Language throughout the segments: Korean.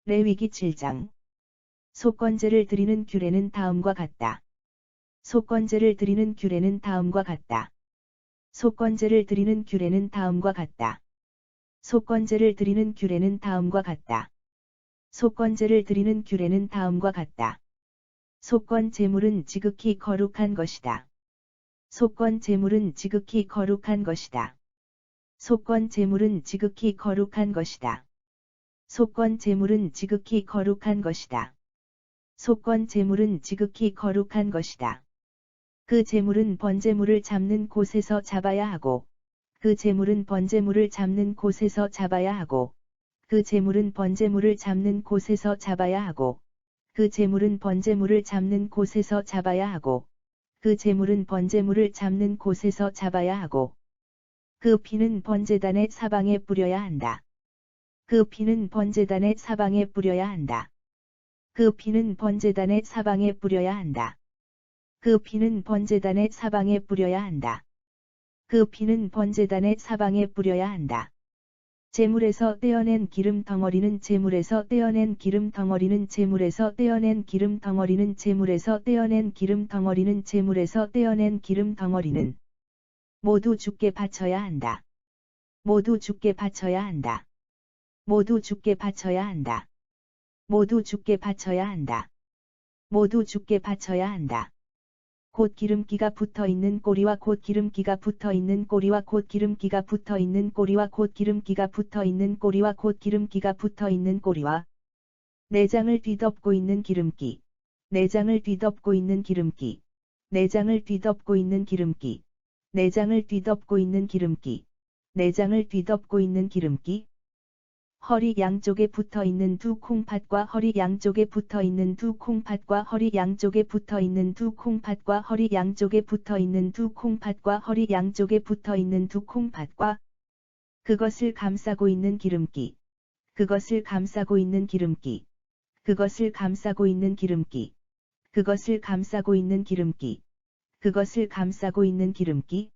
레위기 7장. 속건제를 드리는 규례는 다음과 같다. 속건제를 드리는 규례는 다음과 같다. 속건제를 드리는 규례는 다음과 같다. 속건제를 드리는 규례는 다음과 같다. 속건제를 드리는 규례는 다음과 같다. 속건 제물은 지극히 거룩한 것이다. 속건 제물은 지극히 거룩한 것이다. 속건 제물은 지극히 거룩한 것이다. 속건 제물은 지극히 거룩한 것이다. 속건 제물은 지극히 거룩한 것이다. 그 제물은 번제물을 잡는 곳에서 잡아야 하고, 그 제물은 번제물을 잡는 곳에서 잡아야 하고, 그 제물은 번제물을 잡는 곳에서 잡아야 하고, 그 제물은 번제물을 잡는 곳에서 잡아야 하고, 그 제물은 번제물을 잡는 곳에서 잡아야 하고, 그 피는 번제단의 사방에 뿌려야 한다. 그 피는 번제단의 사방에 뿌려야 한다. 그 피는 번제단의 사방에 뿌려야 한다. 그 피는 번제단의 사방에 뿌려야 한다. 그 피는 번제단의 사방에 뿌려야 한다. 제물에서 떼어낸 기름 덩어리는 제물에서 떼어낸 기름 덩어리는 제물에서 떼어낸 기름 덩어리는 제물에서 떼어낸 기름 덩어리는 제물에서 떼어낸 기름 덩어리는 모두 주께 바쳐야 한다. 모두 주께 바쳐야 한다. 모두 주께 바쳐야 한다. 모두 주께 바쳐야 한다. 모두 주께 바쳐야 한다. 곧 기름기가 붙어 있는 꼬리와 곧 기름기가 붙어 있는 꼬리와 곧 기름기가 붙어 있는 꼬리와 곧 기름기가 붙어 있는 꼬리와 곧 기름기가 붙어 있는 꼬리와 내장을 뒤덮고 있는 기름기, 내장을 뒤덮고 있는 기름기, 내장을 뒤덮고 있는 기름기, 내장을 뒤덮고 있는 기름기, 내장을 뒤덮고 있는 기름기, 허리 양쪽에 붙어 있는 두 콩팥과 허리 양쪽에 붙어 있는 두 콩팥과 허리 양쪽에 붙어 있는 두 콩팥과 허리 양쪽에 붙어 있는 두 콩팥과 허리 양쪽에 붙어 있는 두 콩팥과 그것을 감싸고 있는 기름기, 그것을 감싸고 있는 기름기, 그것을 감싸고 있는 기름기, 그것을 감싸고 있는 기름기, 그것을 감싸고 있는 기름기,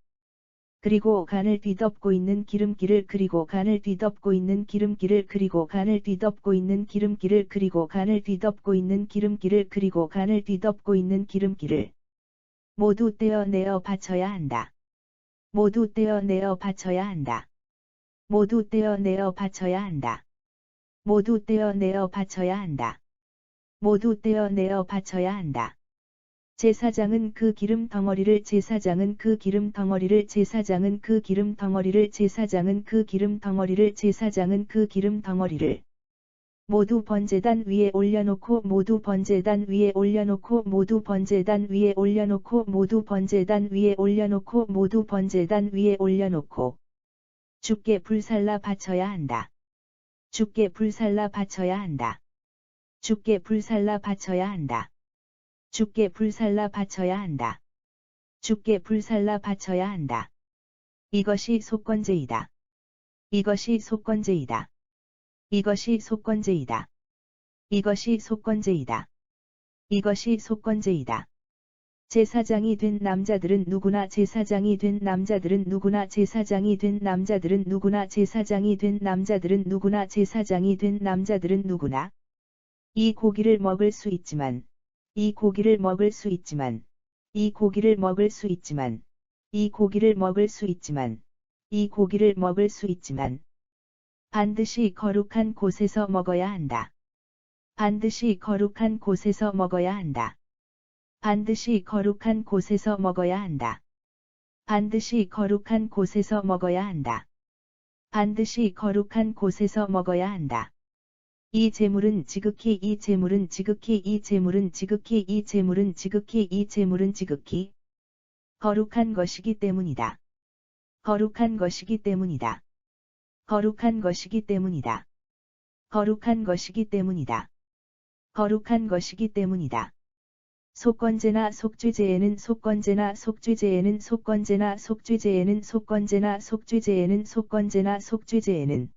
그리고 간을 뒤덮고 있는 기름기를 그리고 간을 뒤덮고 있는 기름기를 그리고 간을 뒤덮고 있는 기름기를 그리고 간을 뒤덮고 있는 기름기를 그리고 간을 뒤덮고 있는 기름기를 모두 떼어내어 바쳐야 한다. 모두 떼어내어 바쳐야 한다. 모두 떼어내어 바쳐야 한다. 모두 떼어내어 바쳐야 한다. 모두 떼어내어 바쳐야 한다. 제사장은 그 기름 덩어리를 제사장은 그 기름 덩어리를 제사장은 그 기름 덩어리를 제사장은 그 기름 덩어리를 제사장은 그 기름 덩어리를 모두 번제단 위에 올려놓고 모두 번제단 위에 올려놓고 모두 번제단 위에 올려놓고 모두 번제단 위에 올려놓고 모두 번제단 위에 올려놓고 주께 불살라 바쳐야 한다. 주께 불살라 바쳐야 한다. 주께 불살라 바쳐야 한다. 주께 불살라 바쳐야 한다. 주께 불살라 바쳐야 한다. 이것이 속건제이다. 이것이 속건제이다. 이것이 속건제이다. 이것이 속건제이다. 이것이 속건제이다. 제사장이 된 남자들은 누구나 제사장이 된 남자들은 누구나 제사장이 된 남자들은 누구나 제사장이 된 남자들은 누구나 제사장이 된 남자들은 누구나 이 고기를 먹을 수 있지만 이 고기를 먹을 수 있지만, 이 고기를 먹을 수 있지만, 이 고기를 먹을 수 있지만, 이 고기를 먹을 수 있지만, 반드시 거룩한 곳에서 먹어야 한다. 반드시 거룩한 곳에서 먹어야 한다. 반드시 거룩한 곳에서 먹어야 한다. 반드시 거룩한 곳에서 먹어야 한다. 반드시 거룩한 곳에서 먹어야 한다. 이 제물은 지극히 이 제물은 지극히 이 제물은 지극히 이 제물은 지극히 이 제물은 지극히 거룩한 것이기 때문이다. 거룩한 것이기 때문이다. 거룩한 것이기 때문이다. 거룩한 것이기 때문이다. 거룩한 것이기 때문이다. 속건제나 속죄제에는 속건제나 속죄제에는 속건제나 속죄제에는 속건제나 속죄제에는 속건제나 속죄제에는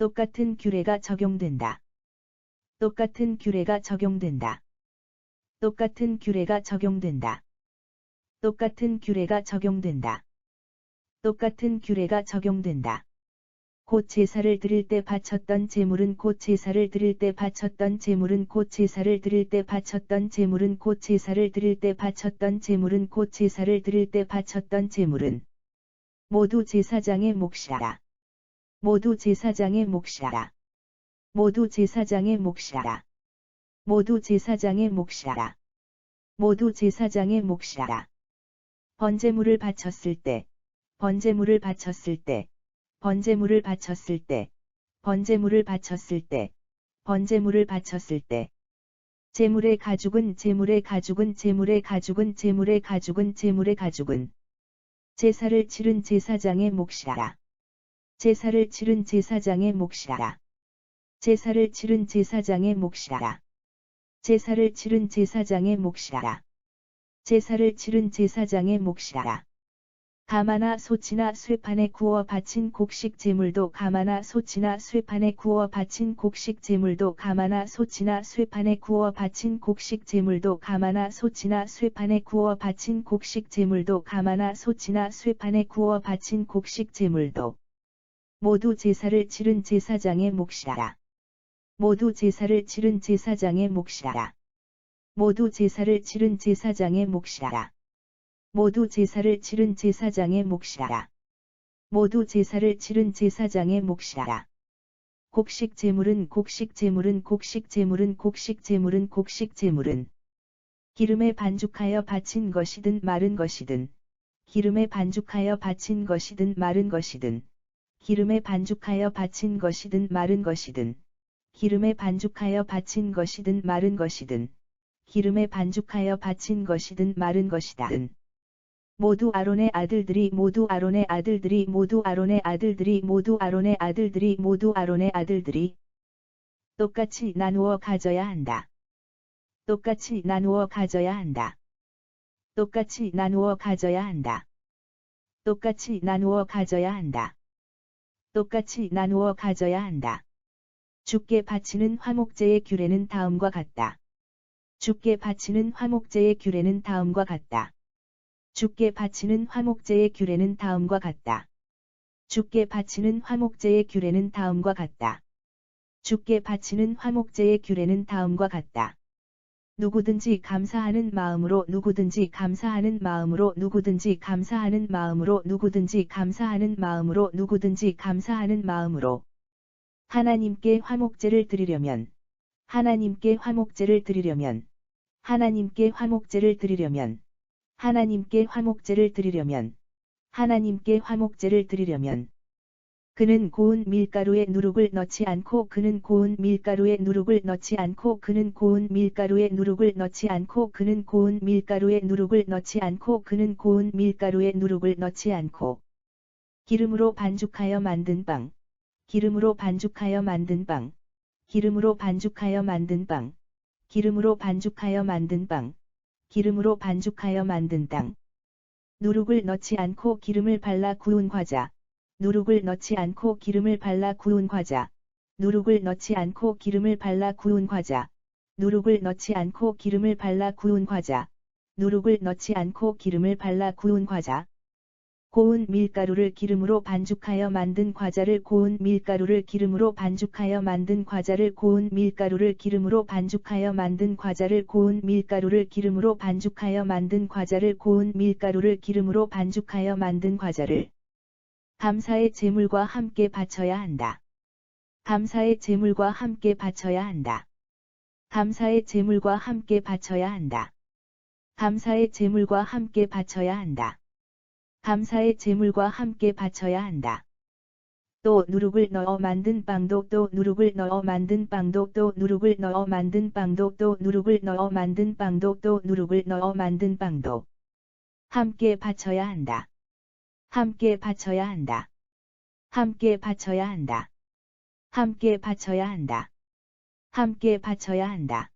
똑같은 규례가 적용된다. 똑같은 규례가 적용된다. 똑같은 규례가 적용된다. 똑같은 규례가 적용된다. 똑같은 규례가 적용된다. 곧 제사를 드릴 때 바쳤던 제물은 곧 제사를 드릴 때 바쳤던 제물은 곧 제사를 드릴 때 바쳤던 제물은 곧 제사를 드릴 때 바쳤던 제물은 곧 제사를 드릴 때 바쳤던 제물은 모두 제사장의 몫이라. 모두 제사장의 몫이라. 모두 제사장의 몫이라. 모두 제사장의 몫이라. 모두 제사장의 몫이라. 번제물을 바쳤을 때, 번제물을 바쳤을 때, 번제물을 바쳤을 때, 번제물을 바쳤을 때, 번제물을 바쳤을 때. 제물의 가죽은 제물의 가죽은 제물의 가죽은 제물의 가죽은 제물의 가죽은 제사를 치른 제사장의 몫이라. 제사를 치른 제사장의 몫이라. 제사를 치른 제사장의 몫이라. 제사를 치른 제사장의 몫이라. 제사를 치른 제사장의 몫이라. 가마나 솥이나 쇠판에 구워 바친 곡식 제물도 가마나 솥이나 쇠판에 구워 바친 곡식 제물도 가마나 솥이나 쇠판에 구워 바친 곡식 제물도 가마나 솥이나 쇠판에 구워 바친 곡식 제물도 가마나 솥이나 쇠판에 구워 바친 곡식 제물도 모두 제사를 치른 제사장의 몫이라. 모두 제사를 치른 제사장의 몫이라. 모두 제사를 치른 제사장의 몫이라. 모두 제사를 치른 제사장의 몫이라. 모두 제사를 치른 제사장의 몫이라. 곡식 제물은 곡식 제물은 곡식 제물은 곡식 제물은 곡식 제물은 기름에 반죽하여 바친 것이든 마른 것이든 기름에 반죽하여 바친 것이든 마른 것이든 기름에 반죽하여 바친 것이든 마른 것이든 기름에 반죽하여 바친 것이든 마른 것이든 기름에 반죽하여 바친 것이든 마른 것이다든 모두 아론의 아들들이 모두 아론의 아들들이 모두 아론의 아들들이 모두 아론의 아들들이 모두 아론의 아들들이 똑같이 나누어 가져야 한다. 똑같이 나누어 가져야 한다. 똑같이 나누어 가져야 한다. 똑같이 나누어 가져야 한다. 똑같이 나누어 가져야 한다. 주께 바치는 화목제의 규례는 다음과 같다. 주께 바치는 화목제의 규례는 다음과 같다. 주께 바치는 화목제의 규례는 다음과 같다. 주께 바치는 화목제의 규례는 다음과 같다. 주께 바치는 화목제의 규례는 다음과 같다. 누구든지 감사하는 마음으로 누구든지 감사하는 마음으로 누구든지 감사하는 마음으로 누구든지 감사하는 마음으로 누구든지 감사하는 마음으로 하나님께 화목제를 드리려면 하나님께 화목제를 드리려면 하나님께 화목제를 드리려면 하나님께 화목제를 드리려면 하나님께 화목제를 드리려면 그는 고운 밀가루에 누룩을 넣지 않고 그는 고운 밀가루에 누룩을 넣지 않고 그는 고운 밀가루에 누룩을 넣지 않고 그는 고운 밀가루에 누룩을 넣지 않고 그는 고운 밀가루에 누룩을 넣지 않고 기름으로 반죽하여 만든 빵 기름으로 반죽하여 만든 빵 기름으로 반죽하여 만든 빵 기름으로 반죽하여 만든 빵 기름으로 반죽하여 만든 땅 누룩을 넣지 않고 기름을 발라 구운 과자 누룩을 넣지 않고 기름을 발라 구운 과자 누룩을 넣지 않고 기름을 발라 구운 과자 누룩을 넣지 않고 기름을 발라 구운 과자 누룩을 넣지 않고 기름을 발라 구운 과자 고운 밀가루를 기름으로 반죽하여 만든 과자를 고운 밀가루를 기름으로 반죽하여 만든 과자를 고운 밀가루를 기름으로 반죽하여 만든 과자를 고운 밀가루를 기름으로 반죽하여 만든 과자를 고운 밀가루를 기름으로 반죽하여 만든 과자를 감사의 제물과 함께 바쳐야 한다. 감사의 제물과 함께 바쳐야 한다. 감사의 제물과 함께 바쳐야 한다. 감사의 제물과 함께 바쳐야 한다. 감사의 제물과 함께 바쳐야 한다. 또 누룩을 넣어 만든 빵도 또 누룩을 넣어 만든 빵도 또 누룩을 넣어 만든 빵도 또 누룩을 넣어 만든 빵도 또 누룩을 넣어 만든 빵도 함께 바쳐야 한다. 함께 바쳐야 한다. 함께 바쳐야 한다. 함께 바쳐야 한다. 함께 바쳐야 한다.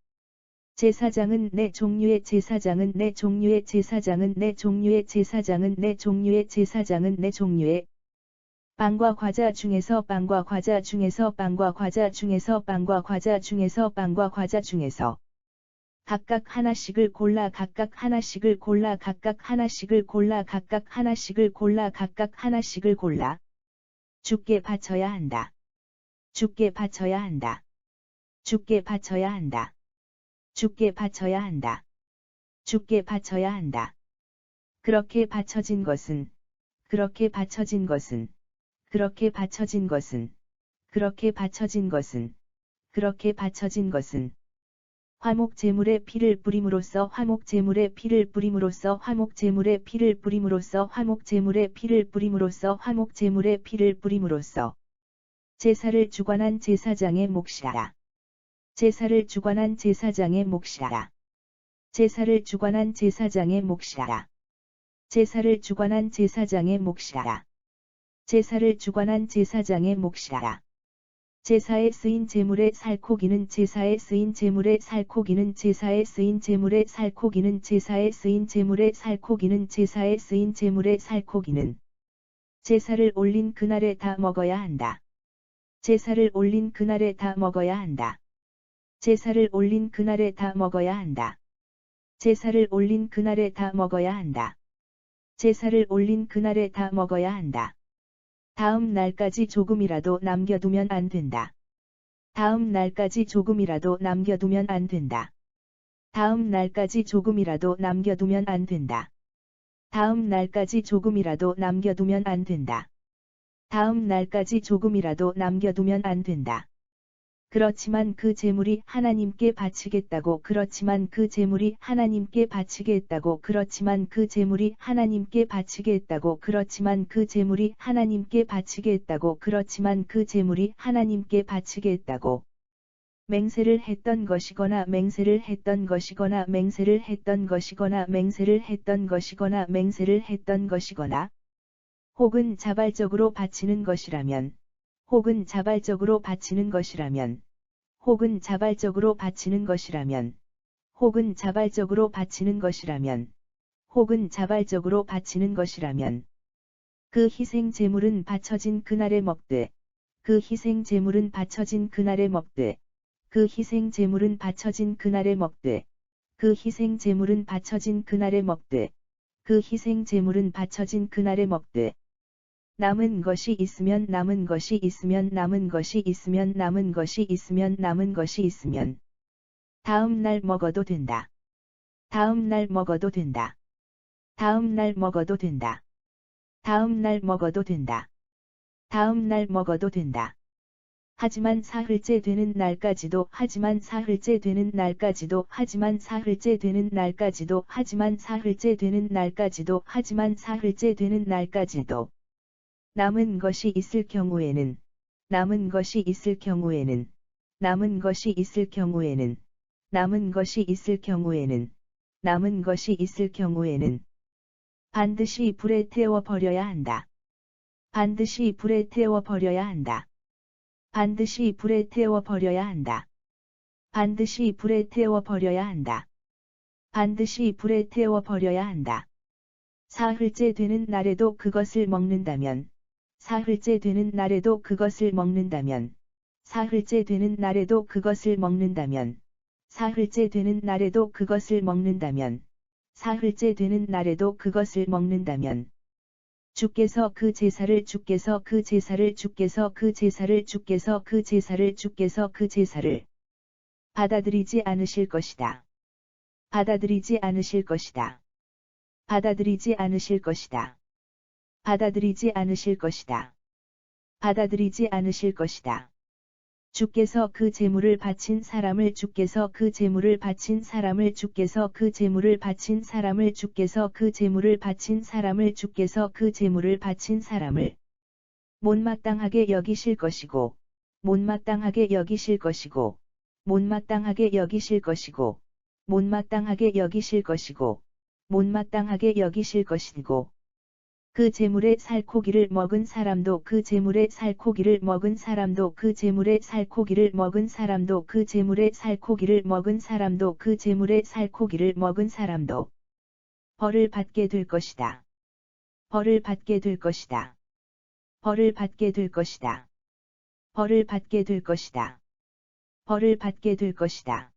제사장은 내 종류의 제사장은 내 종류의 제사장은 내 종류의 제사장은 내 종류의 제사장은 내 종류의 빵과 과자 중에서 빵과 과자 중에서 빵과 과자 중에서 빵과 과자 중에서 빵과 과자 중에서 각각 하나씩을 골라 각각 하나씩을 골라 각각 하나씩을 골라 각각 하나씩을 골라 각각 하나씩을 골라 주께 바쳐야 한다. 주께 바쳐야 한다. 주께 바쳐야 한다. 주께 바쳐야 한다. 주께 바쳐야 한다. 그렇게 바쳐진 것은, 그렇게 바쳐진 것은, 그렇게 바쳐진 것은, 그렇게 바쳐진 것은, 그렇게 바쳐진 것은 화목제물의 피를 뿌림으로써 화목제물의 피를 뿌림으로써 화목제물의 피를 뿌림으로써 화목제물의 피를 뿌림으로써 화목제물의 피를 뿌림으로써 제사를 주관한 제사장의 몫이라. 제사를 주관한 제사장의 몫이라. 제사를 주관한 제사장의 몫이라. 제사를 주관한 제사장의 몫이라. 제사를 주관한 제사장의 몫이라. 제사에 쓰인 제물의 살코기는 제사에 쓰인 제물의 살코기는 제사에 쓰인 제물의 살코기는 제사에 쓰인 제물의 살코기는 제사에 쓰인 제물의 살코기는 제사를 올린 그날에 다 먹어야 한다. 제사를 올린 그날에 다 먹어야 한다. 제사를 올린 그날에 다 먹어야 한다. 제사를 올린 그날에 다 먹어야 한다. 제사를 올린 그날에 다 먹어야 한다. 다음 날까지 조금이라도 남겨두면 안 된다. 다음 날까지 조금이라도 남겨두면 안 된다. 다음 날까지 조금이라도 남겨두면 안 된다. 다음 날까지 조금이라도 남겨두면 안 된다. 다음 날까지 조금이라도 남겨두면 안 된다. 그렇지만 그 제물이 하나님께 바치겠다고 그렇지만 그 제물이 하나님께 바치겠다고 그렇지만 그 제물이 하나님께 바치겠다고 그렇지만 그 제물이 하나님께 바치겠다고 그렇지만 그 제물이 하나님께 바치겠다고 맹세를 했던 것이거나 맹세를 했던 것이거나 맹세를 했던 것이거나 맹세를 했던 것이거나 맹세를 했던 것이거나 혹은 자발적으로 바치는 것이라면 혹은 자발적으로 바치는 것이라면 혹은 자발적으로 바치는 것이라면 혹은 자발적으로 바치는 것이라면 혹은 자발적으로 바치는 것이라면 그 희생 제물은 바쳐진 그날에 먹되 그 희생 제물은 바쳐진 그날에 먹되 그 희생 제물은 바쳐진 그날에 먹되 그 희생 제물은 바쳐진 그날에 먹되 그 희생 제물은 바쳐진 그날에 먹되 남은 것이 있으면 남은 것이 있으면 남은 것이 있으면 남은 것이 있으면 남은 것이 있으면 다음 날 먹어도 된다. 다음 날 먹어도 된다. 다음 날 먹어도 된다. 다음 날 먹어도 된다. 다음 날 먹어도 된다. 하지만 사흘째 되는 날까지도 하지만 사흘째 되는 날까지도 하지만 사흘째 되는 날까지도 하지만 사흘째 되는 날까지도 하지만 사흘째 되는 날까지도 남은 것이 있을 경우에는 남은 것이 있을 경우에는 남은 것이 있을 경우에는 남은 것이 있을 경우에는 남은 것이 있을 경우에는 반드시 불에 태워 버려야 한다. 반드시 불에 태워 버려야 한다. 반드시 불에 태워 버려야 한다. 반드시 불에 태워 버려야 한다. 반드시 불에 태워 버려야 한다. 사흘째 되는 날에도 그것을 먹는다면 사흘째 되는 날에도 그것을 먹는다면 사흘째 되는 날에도 그것을 먹는다면 사흘째 되는 날에도 그것을 먹는다면 사흘째 되는 날에도 그것을 먹는다면 주께서 그 제사를 주께서 그 제사를 주께서 그 제사를 주께서 그 제사를 주께서 그 제사를 받아들이지 않으실 것이다. 받아들이지 않으실 것이다. 받아들이지 않으실 것이다. 받아들이지 않으실 것이다. 받아들이지 않으실 것이다. 주께서 그 제물을 바친 사람을 주께서 그 제물을 바친 사람을 주께서 그 제물을 바친 사람을 주께서 그 제물을 바친 사람을 주께서 그 제물을 바친 사람을 못마땅하게 여기실 것이고 못마땅하게 여기실 것이고 못마땅하게 여기실 것이고 못마땅하게 여기실 것이고 못마땅하게 여기실 것이고 그 제물의 살코기를 먹은 사람도 그 제물의 살코기를 먹은 사람도 그 제물의 살코기를 먹은 사람도 그 제물의 살코기를 먹은 사람도 그 제물의 살코기를 먹은 사람도 벌을 받게 될 것이다. 벌을 받게 될 것이다. 벌을 받게 될 것이다. 벌을 받게 될 것이다. 벌을 받게 될 것이다.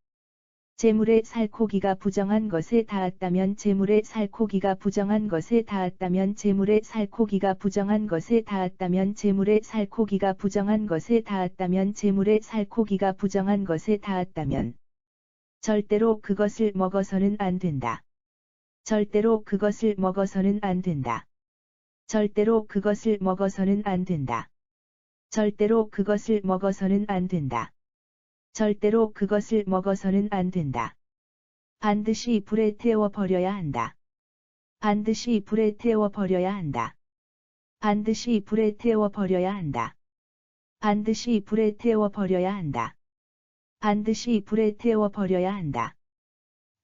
재물의 살코기가 부정한 것에 닿았다면 재물의 살코기가 부정한 것에 닿았다면 재물의 살코기가 부정한 것에 닿았다면 재물의 살코기가 부정한 것에 닿았다면 재물의 살코기가 부정한 것에 닿았다면 절대로 그것을 먹어서는 안 된다. 절대로 그것을 먹어서는 안 된다. 절대로 그것을 먹어서는 안 된다. 절대로 그것을 먹어서는 안 된다. 절대로 그것을 먹어서는 안 된다. 반드시 불에 태워 버려야 한다. 반드시 불에 태워 버려야 한다. 반드시 불에 태워 버려야 한다. 반드시 불에 태워 버려야 한다. 반드시 불에 태워 버려야 한다.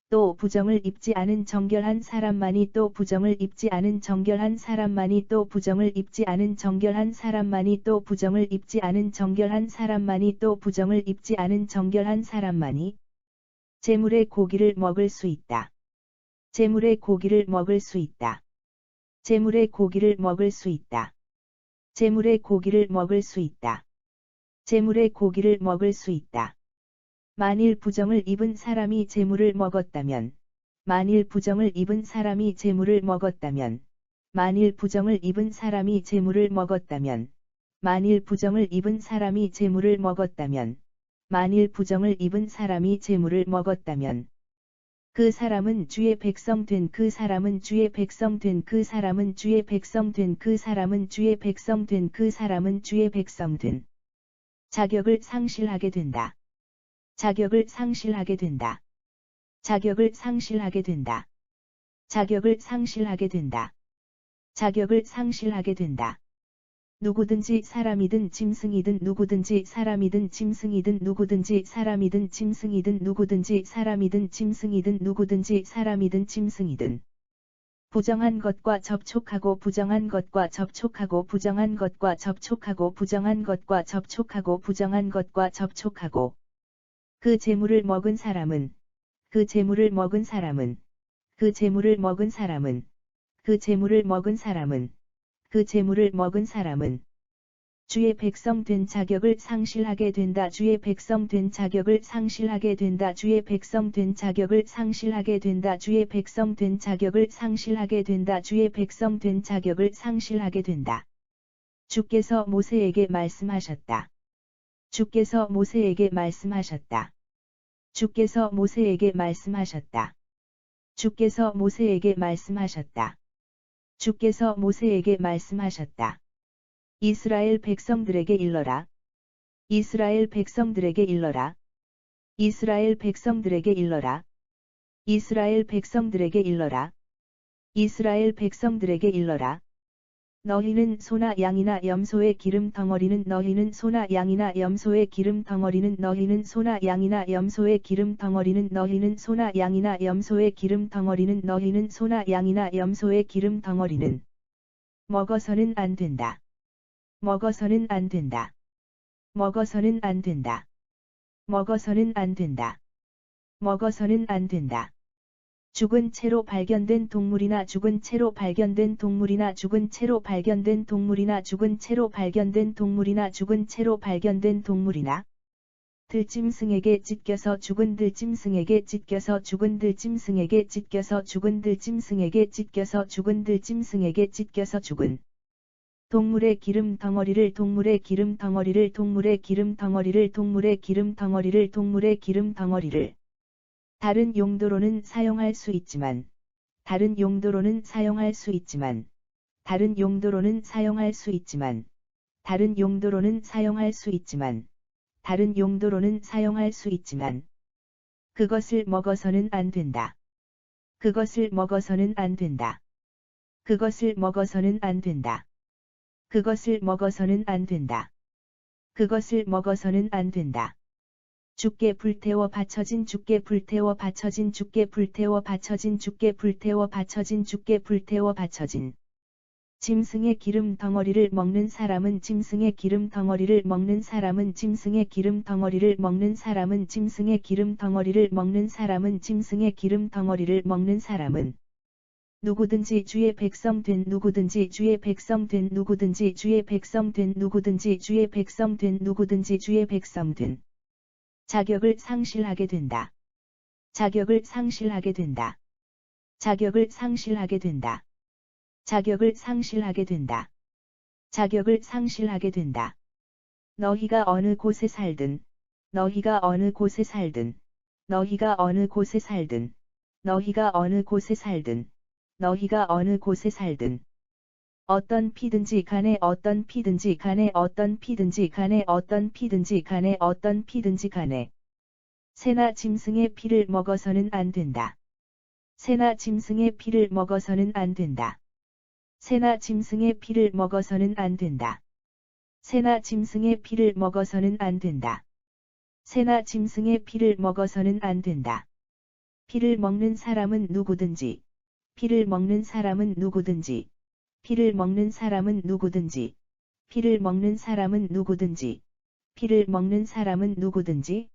또 부정을 입지 않은 정결한 사람만이 또 부정을 입지 않은 정결한 사람만이 또 부정을 입지 않은 정결한 사람만이 또 부정을 입지 않은 정결한 사람만이 또 부정을 입지 않은 정결한 사람만이 재물의 고기를 먹을 수 있다. 재물의 고기를 먹을 수 있다. 재물의 고기를 먹을 수 있다. 재물의 고기를 먹을 수 있다. 재물의 고기를 먹을 수 있다. 만일 부정을 입은 사람이 재물을 먹었다면, 만일 부정을 입은 사람이 재물을 먹었다면, 만일 부정을 입은 사람이 재물을 먹었다면, 만일 부정을 입은 사람이 재물을 먹었다면, 만일 부정을 입은 사람이 재물을 먹었다면, 그 사람은 주의 백성 된 그 사람은 주의 백성 된 그 사람은 주의 백성 된 그 사람은 주의 백성 된 그 사람은 주의 백성 된 자격을 상실하게 된다. 자격을 상실하게 된다. 자격을 상실하게 된다. 자격을 상실하게 된다. 자격을 상실하게 된다. 누구든지 사람이든 짐승이든 누구든지 사람이든 짐승이든 누구든지 사람이든 짐승이든 누구든지 사람이든 짐승이든 누구든지 사람이든 짐승이든 부정한 것과 접촉하고 부정한 것과 접촉하고 부정한 것과 접촉하고 부정한 것과 접촉하고 부정한 것과 접촉하고 그 재물을 먹은 사람은 그 재물을 먹은 사람은 그 재물을 먹은 사람은 그 재물을 먹은 사람은 그 재물을 먹은 사람은 주의 백성 된 자격을 상실하게 된다. 주의 백성 된 자격을 상실하게 된다. 주의 백성 된 자격을 상실하게 된다. 주의 백성 된 자격을 상실하게 된다. 주의 백성 된 자격을 상실하게 된다. 주께서 모세에게 말씀하셨다. 주께서 모세에게 말씀하셨다. 주께서 모세에게 말씀하셨다. 주께서 모세에게 말씀하셨다. 주께서 모세에게 말씀하셨다. 이스라엘 백성들에게 일러라. 이스라엘 백성들에게 일러라. 이스라엘 백성들에게 일러라. 이스라엘 백성들에게 일러라. 이스라엘 백성들에게 일러라. 너희는 소나 양이나 염소의 기름 덩어리는 너희는 소나 양이나 염소의 기름 덩어리는 너희는 소나 양이나 염소의 기름 덩어리는 너희는 소나 양이나 염소의 기름 덩어리는 너희는 소나 양이나 염소의 기름 덩어리는 먹어서는 안 된다. 먹어서는 안 된다. 먹어서는 안 된다. 먹어서는 안 된다. 먹어서는 안 된다. 죽은 채로 발견된 동물이나 죽은 채로 발견된 동물이나 죽은 채로 발견된 동물이나 죽은 채로 발견된 동물이나 죽은 채로 발견된 동물이나 들짐승에게 찢겨서 죽은 들짐승에게 찢겨서 죽은 들짐승에게 찢겨서 죽은 들짐승에게 찢겨서 죽은 들짐승에게 찢겨서 죽은 동물의 기름 덩어리를 동물의 기름 덩어리를 동물의 기름 덩어리를 동물의 기름 덩어리를 동물의 기름 덩어리를 다른 용도로는 사용할 수 있지만 다른 용도로는 사용할 수 있지만 다른 용도로는 사용할 수 있지만 다른 용도로는 사용할 수 있지만 다른 용도로는 사용할 수 있지만 그것을 먹어서는 안 된다. 그것을 먹어서는 안 된다. 그것을 먹어서는 안 된다. 그것을 먹어서는 안 된다. 그것을 먹어서는 안 된다. 주께 불태워 바쳐진 주께 불태워 바쳐진 주께 불태워 바쳐진 주께 불태워 바쳐진 주께 불태워 바쳐진 짐승의 기름 덩어리를 먹는 사람은 짐승의 기름 덩어리를 먹는 사람은 짐승의 기름 덩어리를 먹는 사람은 짐승의 기름 덩어리를 먹는 사람은 짐승의 기름 덩어리를 먹는 사람은 누구든지 주의 백성 된 누구든지 주의 백성 된 누구든지 주의 백성 된 누구든지 주의 백성 된 누구든지 주의 백성 된 자격을 상실하게 된다. 자격을 상실하게 된다. 자격을 상실하게 된다. 자격을 상실하게 된다. 자격을 상실하게 된다. 너희가 어느 곳에 살든, 너희가 어느 곳에 살든, 너희가 어느 곳에 살든, 너희가 어느 곳에 살든, 너희가 어느 곳에 살든, 어떤 피든지 간에 어떤 피든지 간에 어떤 피든지 간에 어떤 피든지 간에 어떤 피든지 간에 새나 짐승의 피를 먹어서는 안 된다. 새나 짐승의 피를 먹어서는 안 된다. 새나 짐승의 피를 먹어서는 안 된다. 새나 짐승의 피를 먹어서는 안 된다. 새나 짐승의 피를 먹어서는 안 된다. 피를 먹는 사람은 누구든지, 피를 먹는 사람은 누구든지, 피를 먹는 사람은 누구든지, 피를 먹는 사람은 누구든지, 피를 먹는 사람은 누구든지,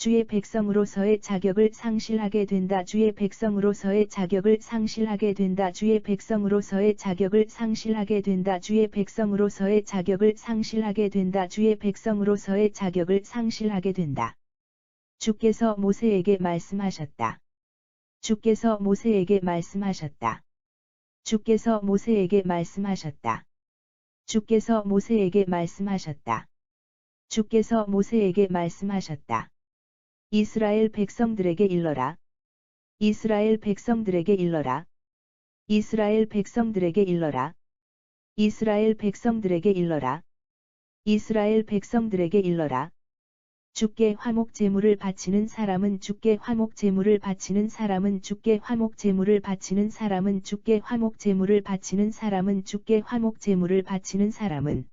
주의 백성으로서의 자격을 상실하게 된다. 주의 백성으로서의 자격을 상실하게 된다. 주의 백성으로서의 자격을 상실하게 된다. 주의 백성으로서의 자격을 상실하게 된다. 주의 백성으로서의 자격을 상실하게 된다. 주께서 모세에게 말씀하셨다. 주께서 모세에게 말씀하셨다. 주께서 모세에게 말씀하셨다. 주께서 모세에게 말씀하셨다. 주께서 모세에게 말씀하셨다. 이스라엘 백성들에게 일러라. 이스라엘 백성들에게 일러라. 이스라엘 백성들에게 일러라. 이스라엘 백성들에게 일러라. 이스라엘 백성들에게 일러라. 주께 화목 제물을 바치는 사람은 주께 화목 제물을 바치는 사람은 주께 화목 제물을 바치는 사람은 주께 화목 제물을 바치는 사람은 주께 화목 제물을 바치는 사람은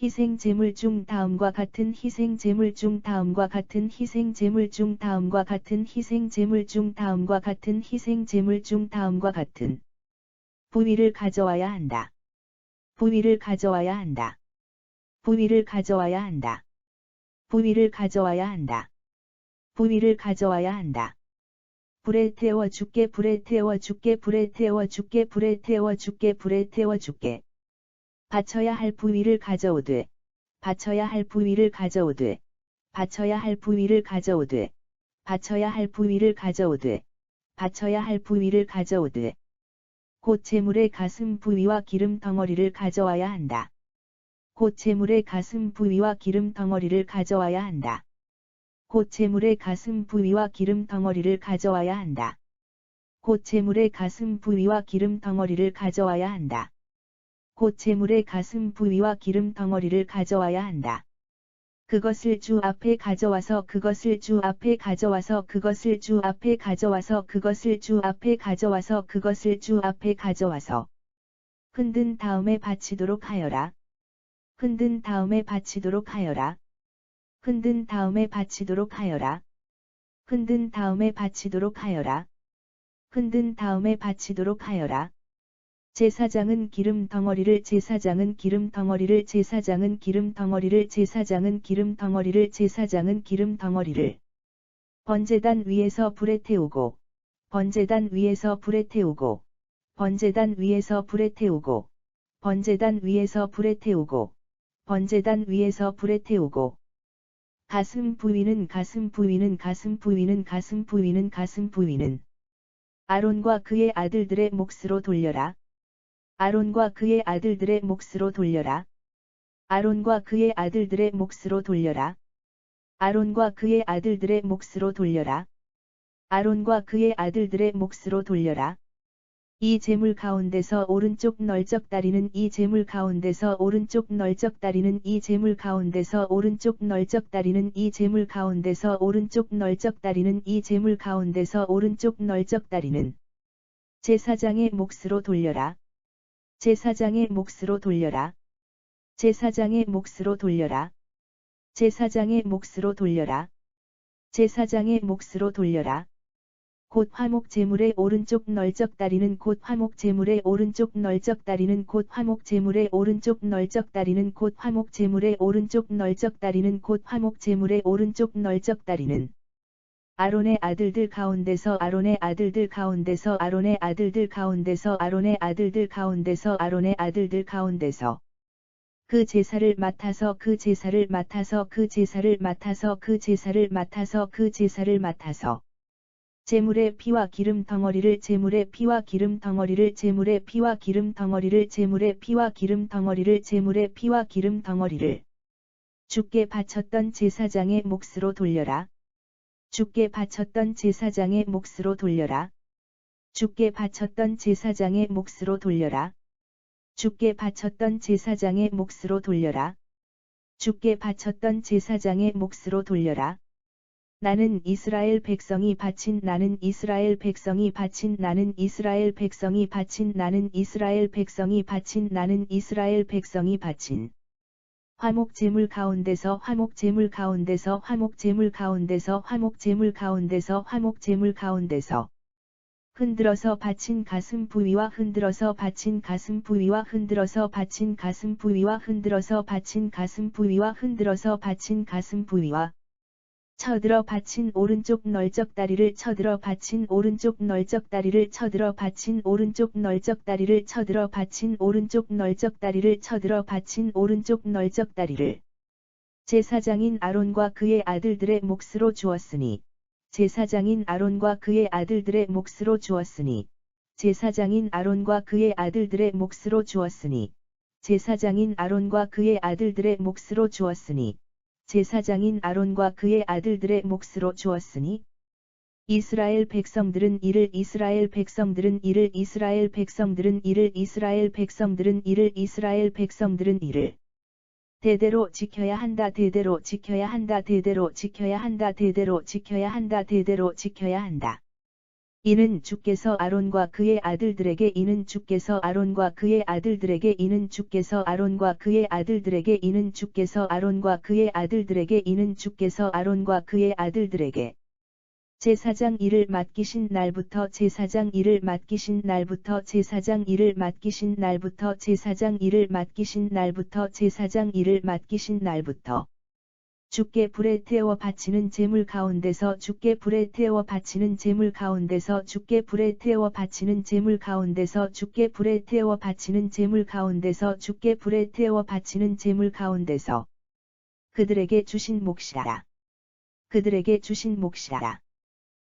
희생 제물 중 다음과 같은 희생 제물 중 다음과 같은 희생 제물 중 다음과 같은 희생 제물 중 다음과 같은 희생 제물 중 다음과 같은 부위를 가져와야 한다. 부위를 가져와야 한다. 부위를 가져와야 한다. 부위를 가져와야 한다. 부위를 가져와야 한다. 불에 태워 죽게 불에 태워 죽게 불에 태워 죽게 불에 태워 죽게 불에 태워 죽게 바쳐야 할 부위를 가져오되 바쳐야 할 부위를 가져오되 바쳐야 할 부위를 가져오되 바쳐야 할 부위를 가져오되 바쳐야 할 부위를 가져오되 곧 제물의 가슴 부위와 기름 덩어리를 가져와야 한다. 곧 제물의 가슴 부위와 기름 덩어리를 가져와야 한다. 곧 제물의 가슴 부위와 기름 덩어리를 가져와야 한다. 곧 제물의 가슴 부위와 기름 덩어리를 가져와야 한다. 곧 제물의 가슴 부위와 기름 덩어리를 가져와야 한다. 그것을 주 앞에 가져와서 그것을 주 앞에 가져와서 그것을 주 앞에 가져와서 그것을 주 앞에 가져와서 그것을 주 앞에 가져와서 흔든 다음에 바치도록 하여라. 흔든 다음에 바치도록 하여라. 흔든 다음에 바치도록 하여라. 흔든 다음에 바치도록 하여라. 흔든 다음에 바치도록 하여라. 제사장은 기름 덩어리를 제사장은 기름 덩어리를 제사장은 기름 덩어리를 제사장은 기름 덩어리를 제사장은 기름 덩어리를 번제단 위에서 불에 태우고 번제단 위에서 불에 태우고 번제단 위에서 불에 태우고 번제단 위에서 불에 태우고 번제단 위에서 불에 태우고 가슴 부위는 가슴 부위는 가슴 부위는 가슴 부위는 가슴 부위는 아론과 그의 아들들의 몫으로 돌려라. 아론과 그의 아들들의 몫으로 돌려라. 아론과 그의 아들들의 몫으로 돌려라. 아론과 그의 아들들의 몫으로 돌려라. 아론과 그의 아들들의 몫으로 돌려라. 이 제물 가운데서 오른쪽 널적 다리는 이 제물 가운데서 오른쪽 널적 다리는 이 제물 가운데서 오른쪽 널적 다리는 이 제물 가운데서 오른쪽 널적 다리는 이 제물 가운데서 오른쪽 널적 다리는 제사장의 몫으로 돌려라. 제사장의 몫으로 돌려라. 제사장의 몫으로 돌려라. 제사장의 몫으로 돌려라. 제사장의 몫으로 돌려라. 곧 화목 제물의 오른쪽 널적 다리는 곧 화목 제물의 오른쪽 널적 다리는 곧 화목 제물의 오른쪽 널적 다리는 곧 화목 제물의 오른쪽 널적 다리는 곧 화목 제물의 오른쪽 널적 다리는 아론의 아들들 가운데서 아론의 아들들 가운데서 아론의 아들들 가운데서 아론의 아들들 가운데서 아론의 아들들 가운데서 그 제사를 맡아서 그 제사를 맡아서 그 제사를 맡아서 그 제사를 맡아서 그 제사를 맡아서 제물의 피와 기름 덩어리를 제물의 피와 기름 덩어리를 제물의 피와 기름 덩어리를 제물의 피와 기름 덩어리를 제물의 피와 기름 덩어리를 주께 바쳤던 제사장의 몫으로 돌려라. 주께 바쳤던 제사장의 몫으로 돌려라. 주께 바쳤던 제사장의 몫으로 돌려라. 주께 바쳤던 제사장의 몫으로 돌려라. 주께 바쳤던 제사장의 몫으로 돌려라. 나는 이스라엘 백성이 바친 나는 이스라엘 백성이 바친 나는 이스라엘 백성이 바친 나는 이스라엘 백성이 바친 나는 이스라엘 백성이 바친 화목제물 가운데서 화목제물 가운데서 화목제물 가운데서 화목제물 가운데서 화목제물 가운데서 흔들어서 바친 가슴 부위와 흔들어서 바친 가슴 부위와 흔들어서 바친 가슴 부위와 흔들어서 바친 가슴 부위와 흔들어서 바친 가슴 부위와 쳐들어 바친 오른쪽 널적 다리를 쳐들어 바친 오른쪽 널적 다리를 쳐들어 바친 오른쪽 널적 다리를 쳐들어 바친 오른쪽 널적 다리를 쳐들어 바친 오른쪽 널적 다리를 제사장인 아론과 그의 아들들의 몫으로 주었으니 제사장인 아론과 그의 아들들의 몫으로 주었으니 제사장인 아론과 그의 아들들의 몫으로 주었으니 제사장인 아론과 그의 아들들의 몫으로 주었으니 제사장인 아론과 그의 아들들의 몫으로 주었으니 이스라엘 백성들은 이를 이스라엘 백성들은 이를 이스라엘 백성들은 이를 이스라엘 백성들은 이를 이스라엘 백성들은 이를 대대로 지켜야 한다 대대로 지켜야 한다 대대로 지켜야 한다 대대로 지켜야 한다 대대로 지켜야 한다. 이는 주께서 아론과 그의 아들들에게 이는 주께서 아론과 그의 아들들에게 이는 주께서 아론과 그의 아들들에게 이는 주께서 아론과 그의 아들들에게 이는 주께서 아론과 그의 아들들에게 제사장 일을 맡기신 날부터 제사장 일을 맡기신 날부터 제사장 일을 맡기신 날부터 제사장 일을 맡기신 날부터 제사장 일을 맡기신 날부터 주께 불에 태워 바치는 제물 가운데서 주께 불에 태워 바치는 제물 가운데서 주께 불에 태워 바치는 제물 가운데서 주께 불에 태워 바치는 제물 가운데서 주께 불에 태워 바치는 제물 가운데서 그들에게 주신 몫이라 그들에게 주신 몫이라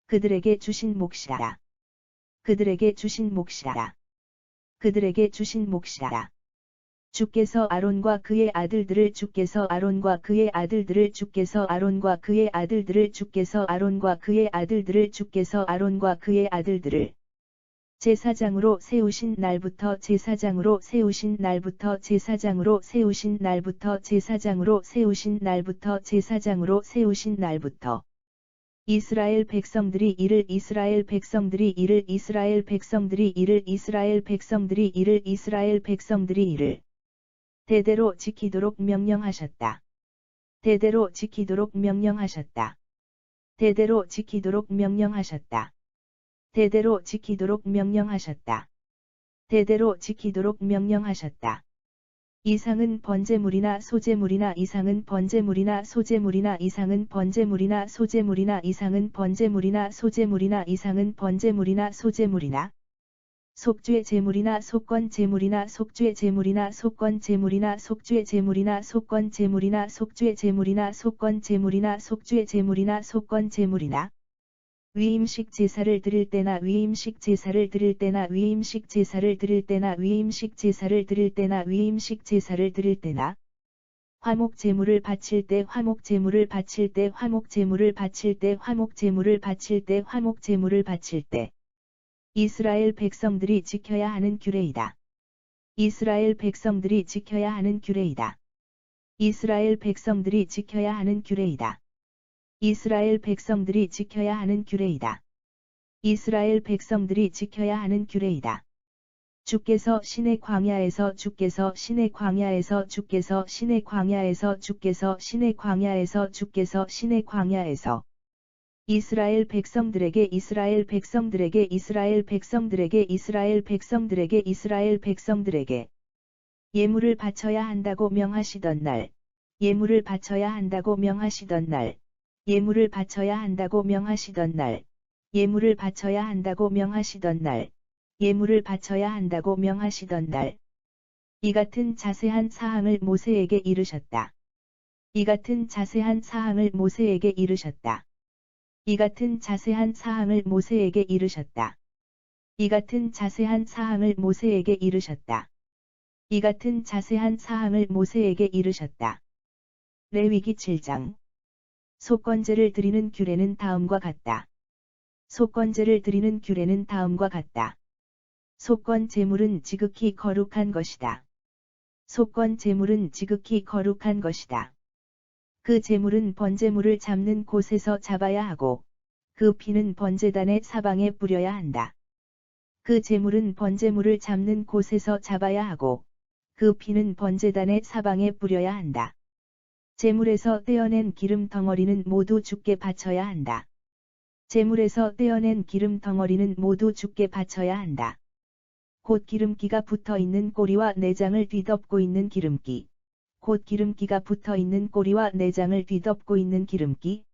그들에게 주신 몫이라 그들에게 주신 몫이라 그들에게 주신 몫이라 주께서 아론과 그의 아들들을 주께서 아론과 그의 아들들을 주께서 아론과 그의 아들들을 주께서 아론과 그의 아들들을 주께서 아론과 그의 아들들을 제사장으로 세우신 날부터 제사장으로 세우신 날부터 제사장으로 세우신 날부터 제사장으로 세우신 날부터 제사장으로 세우신 날부터 이스라엘 백성들이 이를 이스라엘 백성들이 이를 이스라엘 백성들이 이를 이스라엘 백성들이 이를 이스라엘 백성들이 이를 대대로 지키도록 명령하셨다. 대대로 지키도록 명령하셨다. 대대로 지키도록 명령하셨다. 대대로 지키도록 명령하셨다. 대대로 지키도록 명령하셨다. 이상은 번제물이나 소제물이나 이상은 번제물이나 소제물이나 이상은 번제물이나 소제물이나 이상은 번제물이나 소제물이나 이상은 번제물이나 소제물이나 속죄 제물이나 속건 제물이나 속죄 제물이나 속건 제물이나 속죄 제물이나 속건 제물이나 속죄 제물이나 속건 제물이나 속죄 제물이나 속건 제물이나 위임식 제사를 드릴 때나 위임식 제사를 드릴 때나 위임식 제사를 드릴 때나 위임식 제사를 드릴 때나 위임식 제사를 드릴 때나 화목 제물을 바칠 때 화목 제물을 바칠 때 화목 제물을 바칠 때 화목 제물을 바칠 때 화목 제물을 바칠 때 이스라엘 백성들이 지켜야 하는 규례이다. 이스라엘 백성들이 지켜야 하는 규례이다. 이스라엘 백성들이 지켜야 하는 규례이다. 이스라엘 백성들이 지켜야 하는 규례이다. 이스라엘 백성들이 지켜야 하는 규례이다. 주께서 신의 광야에서 주께서 신의 광야에서 주께서 신의 광야에서 주께서 신의 광야에서 주께서 신의 광야에서 이스라엘 백성들에게 이스라엘 백성들에게 이스라엘 백성들에게 이스라엘 백성들에게 이스라엘 백성들에게 예물을 바쳐야 한다고 명하시던 날 예물을 바쳐야 한다고 명하시던 날 예물을 바쳐야 한다고 명하시던 날 예물을 바쳐야 한다고 명하시던 날 예물을 바쳐야 한다고 명하시던 날 이 같은 자세한 사항을 모세에게 이르셨다. 이 같은 자세한 사항을 모세에게 이르셨다. 이 같은 자세한 사항을 모세에게 이르셨다. 이 같은 자세한 사항을 모세에게 이르셨다. 이 같은 자세한 사항을 모세에게 이르셨다. 레위기 7장. 속건제를 드리는 규례는 다음과 같다. 속건제를 드리는 규례는 다음과 같다. 속건 제물은 지극히 거룩한 것이다. 속건 제물은 지극히 거룩한 것이다. 그 제물은 번제물을 잡는 곳에서 잡아야 하고, 그 피는 번제단의 사방에 뿌려야 한다. 그 제물은 번제물을 잡는 곳에서 잡아야 하고, 그 피는 번제단의 사방에 뿌려야 한다. 제물에서 떼어낸 기름 덩어리는 모두 주께 바쳐야 한다. 제물에서 떼어낸 기름 덩어리는 모두 주께 바쳐야 한다. 곧 기름기가 붙어 있는 꼬리와 내장을 뒤덮고 있는 기름기. 곧 기름기가 붙어 있는 꼬리와 내장을 뒤덮고 있는 기름기.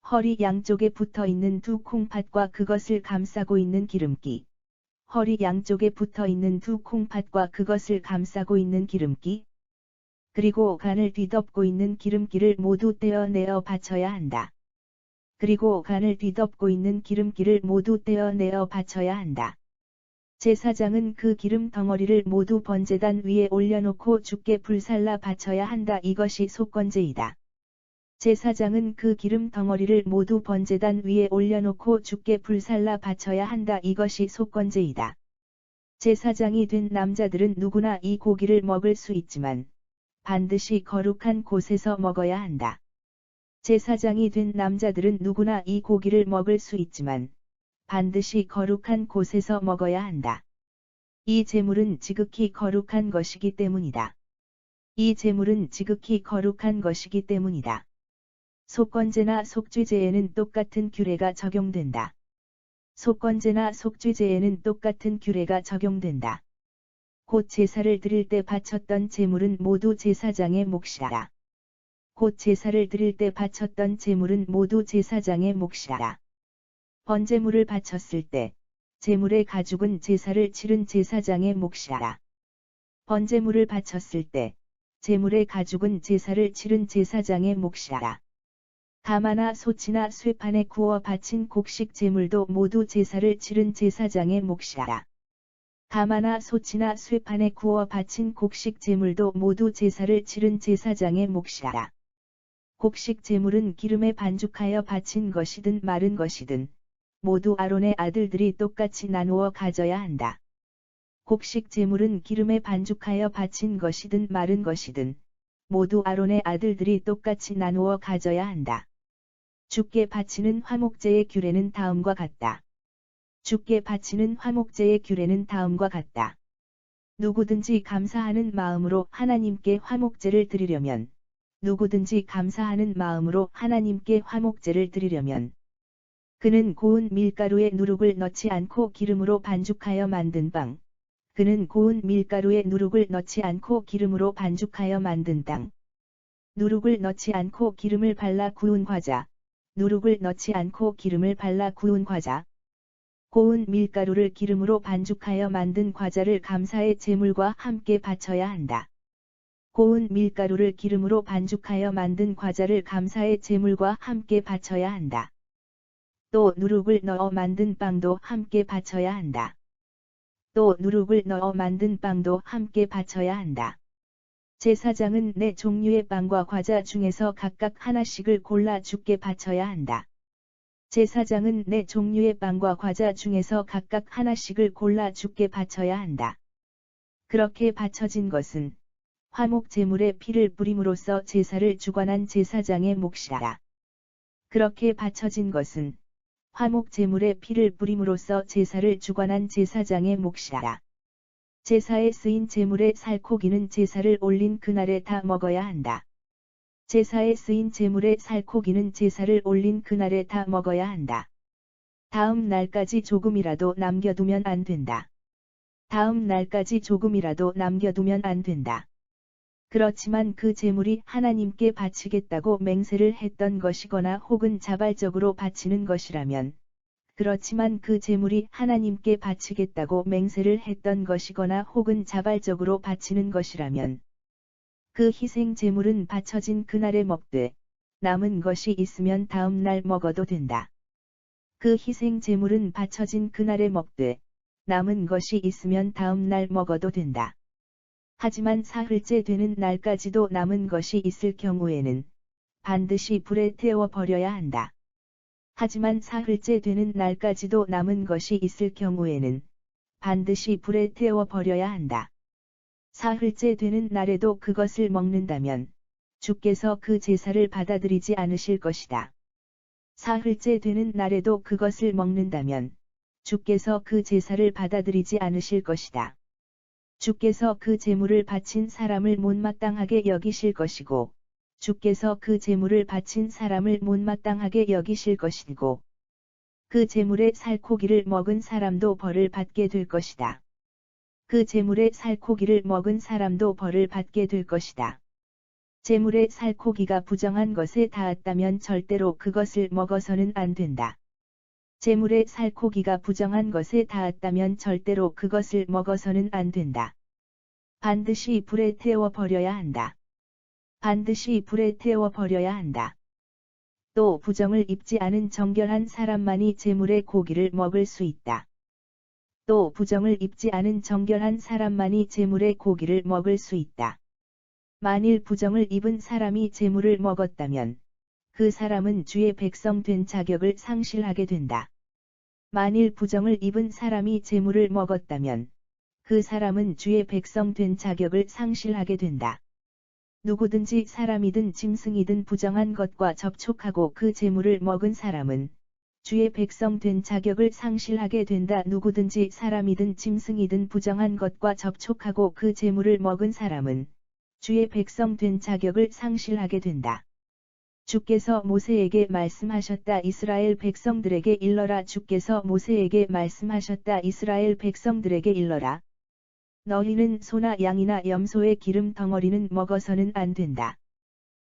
허리 양쪽에 붙어 있는 두 콩팥과 그것을 감싸고 있는 기름기. 허리 양쪽에 붙어 있는 두 콩팥과 그것을 감싸고 있는 기름기. 그리고 간을 뒤덮고 있는 기름기를 모두 떼어내어 바쳐야 한다. 그리고 간을 뒤덮고 있는 기름기를 모두 떼어내어 바쳐야 한다. 제사장은 그 기름 덩어리를 모두 번제단 위에 올려놓고 주께 불살라 바쳐야 한다. 이것이 속건제이다. 제사장은 그 기름 덩어리를 모두 번제단 위에 올려놓고 주께 불살라 바쳐야 한다. 이것이 속건제이다. 제사장이 된 남자들은 누구나 이 고기를 먹을 수 있지만 반드시 거룩한 곳에서 먹어야 한다. 제사장이 된 남자들은 누구나 이 고기를 먹을 수 있지만 반드시 거룩한 곳에서 먹어야 한다. 이 제물은 지극히 거룩한 것이기 때문이다. 이 제물은 지극히 거룩한 것이기 때문이다. 속건제나 속죄제에는 똑같은 규례가 적용된다. 속건제나 속죄제에는 똑같은 규례가 적용된다. 곧 제사를 드릴 때 바쳤던 제물은 모두 제사장의 몫이라. 곧 제사를 드릴 때 바쳤던 제물은 모두 제사장의 몫이라. 번제물을 바쳤을 때 제물의 가죽은 제사를 치른 제사장의 몫이라. 번제물을 바쳤을 때 제물의 가죽은 제사를 치른 제사장의 몫이라. 가마나 소치나 쇠판에 구워 바친 곡식 제물도 모두 제사를 치른 제사장의 몫이라. 가마나 소치나 쇠판에 구워 바친 곡식 제물도 모두 제사를 치른 제사장의 몫이라. 곡식 제물은 기름에 반죽하여 바친 것이든 마른 것이든 모두 아론의 아들들이 똑같이 나누어 가져야 한다. 곡식 제물은 기름에 반죽하여 바친 것이든 마른 것이든 모두 아론의 아들들이 똑같이 나누어 가져야 한다. 주께 바치는 화목제의 규례는 다음과 같다. 주께 바치는 화목제의 규례는 다음과 같다. 누구든지 감사하는 마음으로 하나님께 화목제를 드리려면 누구든지 감사하는 마음으로 하나님께 화목제를 드리려면 그는 고운 밀가루에 누룩을 넣지 않고 기름으로 반죽하여 만든 빵. 그는 고운 밀가루에 누룩을 넣지 않고 기름으로 반죽하여 만든 땅. 누룩을 넣지 않고 기름을 발라 구운 과자. 누룩을 넣지 않고 기름을 발라 구운 과자. 고운 밀가루를 기름으로 반죽하여 만든 과자를 감사의 제물과 함께 바쳐야 한다. 고운 밀가루를 기름으로 반죽하여 만든 과자를 감사의 제물과 함께 바쳐야 한다. 또 누룩을 넣어 만든 빵도 함께 바쳐야 한다. 또 누룩을 넣어 만든 빵도 함께 바쳐야 한다. 제사장은 네 종류의 빵과 과자 중에서 각각 하나씩을 골라 주께 바쳐야 한다. 제사장은 네 종류의 빵과 과자 중에서 각각 하나씩을 골라 주께 바쳐야 한다. 그렇게 바쳐진 것은 화목 제물의 피를 뿌림으로써 제사를 주관한 제사장의 몫이라. 그렇게 바쳐진 것은 화목 제물의 피를 뿌림으로써 제사를 주관한 제사장의 몫이라. 제사에 쓰인 제물의 살코기는 제사를 올린 그날에 다 먹어야 한다. 제사에 쓰인 제물의 살코기는 제사를 올린 그날에 다 먹어야 한다. 다음 날까지 조금이라도 남겨두면 안 된다. 다음 날까지 조금이라도 남겨두면 안 된다. 그렇지만 그 제물이 하나님께 바치겠다고 맹세를 했던 것이거나 혹은 자발적으로 바치는 것이라면, 그렇지만 그 제물이 하나님께 바치겠다고 맹세를 했던 것이거나 혹은 자발적으로 바치는 것이라면, 그 희생 제물은 바쳐진 그날에 먹되, 남은 것이 있으면 다음 날 먹어도 된다. 그 희생 제물은 바쳐진 그날에 먹되 남은 것이 있으면 다음 날 먹어도 된다. 하지만 사흘째 되는 날까지도 남은 것이 있을 경우에는 반드시 불에 태워 버려야 한다. 하지만 사흘째 되는 날까지도 남은 것이 있을 경우에는 반드시 불에 태워 버려야 한다. 사흘째 되는 날에도 그것을 먹는다면 주께서 그 제사를 받아들이지 않으실 것이다. 사흘째 되는 날에도 그것을 먹는다면 주께서 그 제사를 받아들이지 않으실 것이다. 주께서 그 제물을 바친 사람을 못마땅하게 여기실 것이고 주께서 그 제물을 바친 사람을 못마땅하게 여기실 것이고 그 제물의 살코기를 먹은 사람도 벌을 받게 될 것이다. 그 제물의 살코기를 먹은 사람도 벌을 받게 될 것이다. 제물의 살코기가 부정한 것에 닿았다면 절대로 그것을 먹어서는 안 된다. 제물의 살코기가 부정한 것에 닿았다면 절대로 그것을 먹어서는 안 된다. 반드시 불에 태워 버려야 한다. 반드시 불에 태워 버려야 한다. 또 부정을 입지 않은 정결한 사람만이 제물의 고기를 먹을 수 있다. 또 부정을 입지 않은 정결한 사람만이 제물의 고기를 먹을 수 있다. 만일 부정을 입은 사람이 제물을 먹었다면 그 사람은 주의 백성 된 자격을 상실하게 된다. 만일 부정을 입은 사람이 제물을 먹었다면 그 사람은 주의 백성 된 자격을 상실하게 된다. 누구든지 사람이든 짐승이든 부정한 것과 접촉하고 그 제물을 먹은 사람은 주의 백성 된 자격을 상실하게 된다. 누구든지 사람이든 짐승이든 부정한 것과 접촉하고 그 제물을 먹은 사람은 주의 백성 된 자격을 상실하게 된다. 주께서 모세에게 말씀하셨다. 이스라엘 백성들에게 일러라. 주께서 모세에게 말씀하셨다. 이스라엘 백성들에게 일러라. 너희는 소나 양이나 염소의 기름 덩어리는 먹어서는 안 된다.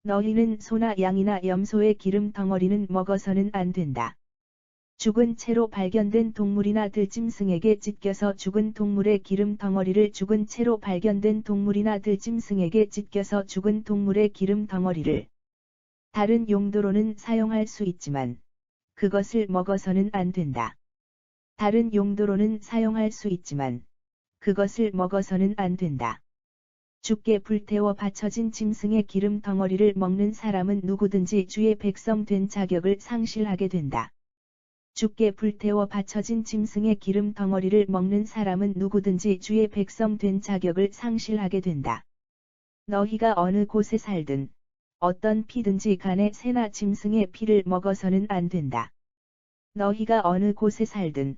너희는 소나 양이나 염소의 기름 덩어리는 먹어서는 안 된다. 죽은 채로 발견된 동물이나 들짐승에게 찢겨서 죽은 동물의 기름 덩어리를 죽은 채로 발견된 동물이나 들짐승에게 찢겨서 죽은 동물의 기름 덩어리를 다른 용도로는 사용할 수 있지만 그것을 먹어서는 안 된다. 다른 용도로는 사용할 수 있지만 그것을 먹어서는 안 된다. 주께 불태워 바쳐진 짐승의 기름 덩어리를 먹는 사람은 누구든지 주의 백성 된 자격을 상실하게 된다. 주께 불태워 바쳐진 짐승의 기름 덩어리를 먹는 사람은 누구든지 주의 백성 된 자격을 상실하게 된다. 너희가 어느 곳에 살든 어떤 피든지 간에 새나 짐승의 피를 먹어서는 안 된다. 너희가 어느 곳에 살든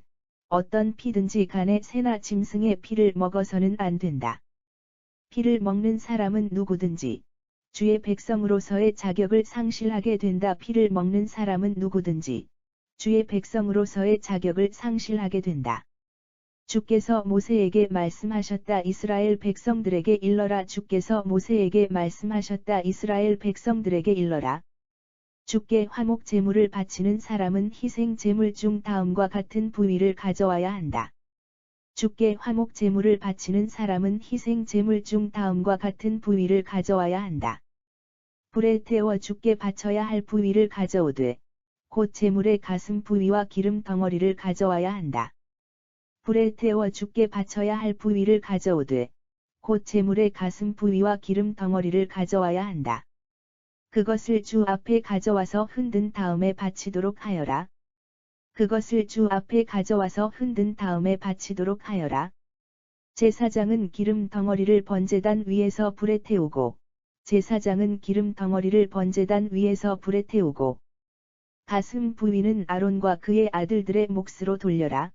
어떤 피든지 간에 새나 짐승의 피를 먹어서는 안 된다. 피를 먹는 사람은 누구든지 주의 백성으로서의 자격을 상실하게 된다. 피를 먹는 사람은 누구든지 주의 백성으로서의 자격을 상실하게 된다. 주께서 모세에게 말씀하셨다. 이스라엘 백성들에게 일러라. 주께서 모세에게 말씀하셨다. 이스라엘 백성들에게 일러라. 주께 화목 제물을 바치는 사람은 희생 제물 중 다음과 같은 부위를 가져와야 한다. 주께 화목 제물을 바치는 사람은 희생 제물 중 다음과 같은 부위를 가져와야 한다. 불에 태워 주께 바쳐야 할 부위를 가져오되 곧 제물의 가슴 부위와 기름 덩어리를 가져와야 한다. 불에 태워 주께 바쳐야 할 부위를 가져오되 곧 제물의 가슴 부위와 기름 덩어리를 가져와야 한다. 그것을 주 앞에 가져와서 흔든 다음에 바치도록 하여라. 그것을 주 앞에 가져와서 흔든 다음에 바치도록 하여라. 제사장은 기름 덩어리를 번제단 위에서 불에 태우고 제사장은 기름 덩어리를 번제단 위에서 불에 태우고 가슴 부위는 아론과 그의 아들들의 몫으로 돌려라.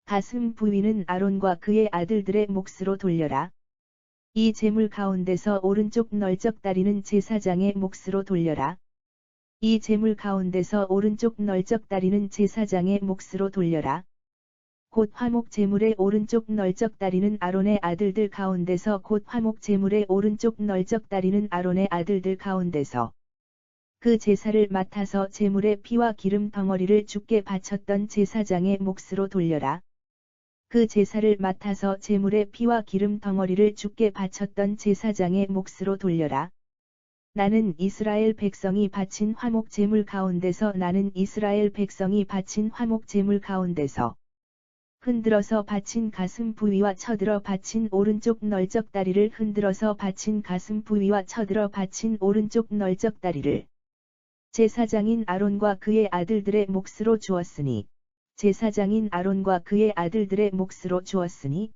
가슴 부위는 아론과 그의 아들들의 몫으로 돌려라. 이 제물 가운데서 오른쪽 널쩍다리는 제사장의 몫으로 돌려라. 이 제물 가운데서 오른쪽 널쩍다리는 제사장의 몫으로 돌려라. 곧 화목 제물의 오른쪽 널쩍다리는 아론의 아들들 가운데서 곧 화목 제물의 오른쪽 널쩍다리는 아론의 아들들 가운데서 그 제사를 맡아서 제물의 피와 기름 덩어리를 주께 바쳤던 제사장의 몫으로 돌려라. 그 제사를 맡아서 제물의 피와 기름 덩어리를 주께 바쳤던 제사장의 몫으로 돌려라. 나는 이스라엘 백성이 바친 화목 제물 가운데서 나는 이스라엘 백성이 바친 화목 제물 가운데서 흔들어서 바친 가슴 부위와 쳐들어 바친 오른쪽 널적 다리를 흔들어서 바친 가슴 부위와 쳐들어 바친 오른쪽 널적 다리를 제사장인 아론과 그의 아들들의 몫으로 주었으니 제사장인 아론과 그의 아들들의 몫으로 주었으니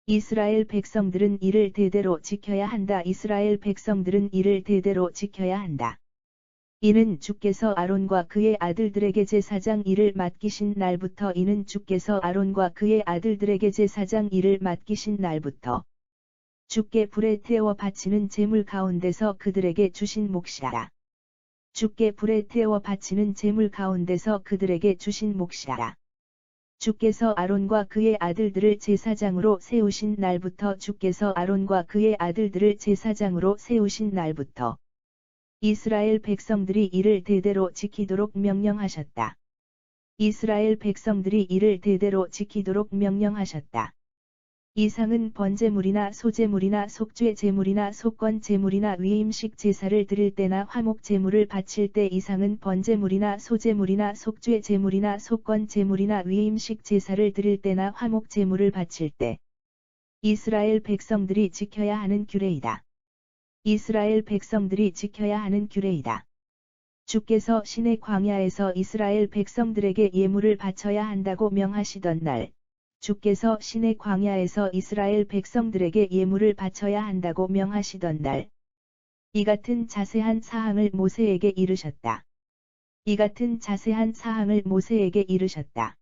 이스라엘 백성들은 이를 대대로 지켜야 한다. 이스라엘 백성들은 이를 대대로 지켜야 한다. 이는 주께서 아론과 그의 아들들에게 제사장 일을 맡기신 날부터 이는 주께서 아론과 그의 아들들에게 제사장 일을 맡기신 날부터 주께 불에 태워 바치는 제물 가운데서 그들에게 주신 몫이라. 주께 불에 태워 바치는 제물 가운데서 그들에게 주신 몫이라. 주께서 아론과 그의 아들들을 제사장으로 세우신 날부터 주께서 아론과 그의 아들들을 제사장으로 세우신 날부터 이스라엘 백성들이 이를 대대로 지키도록 명령하셨다. 이스라엘 백성들이 이를 대대로 지키도록 명령하셨다. 이상은 번제물이나 소제물이나 속죄 제물이나 속건 제물이나 위임식 제사를 드릴 때나 화목 제물을 바칠 때 이상은 번제물이나 소제물이나 속죄 제물이나 속건 제물이나 위임식 제사를 드릴 때나 화목 제물을 바칠 때 이스라엘 백성들이 지켜야 하는 규례이다. 이스라엘 백성들이 지켜야 하는 규례이다. 주께서 시내 광야에서 이스라엘 백성들에게 예물을 바쳐야 한다고 명하시던 날, 주께서 시내 광야에서 이스라엘 백성들에게 예물을 바쳐야 한다고 명하시던 날, 이 같은 자세한 사항을 모세에게 이르셨다. 이 같은 자세한 사항을 모세에게 이르셨다.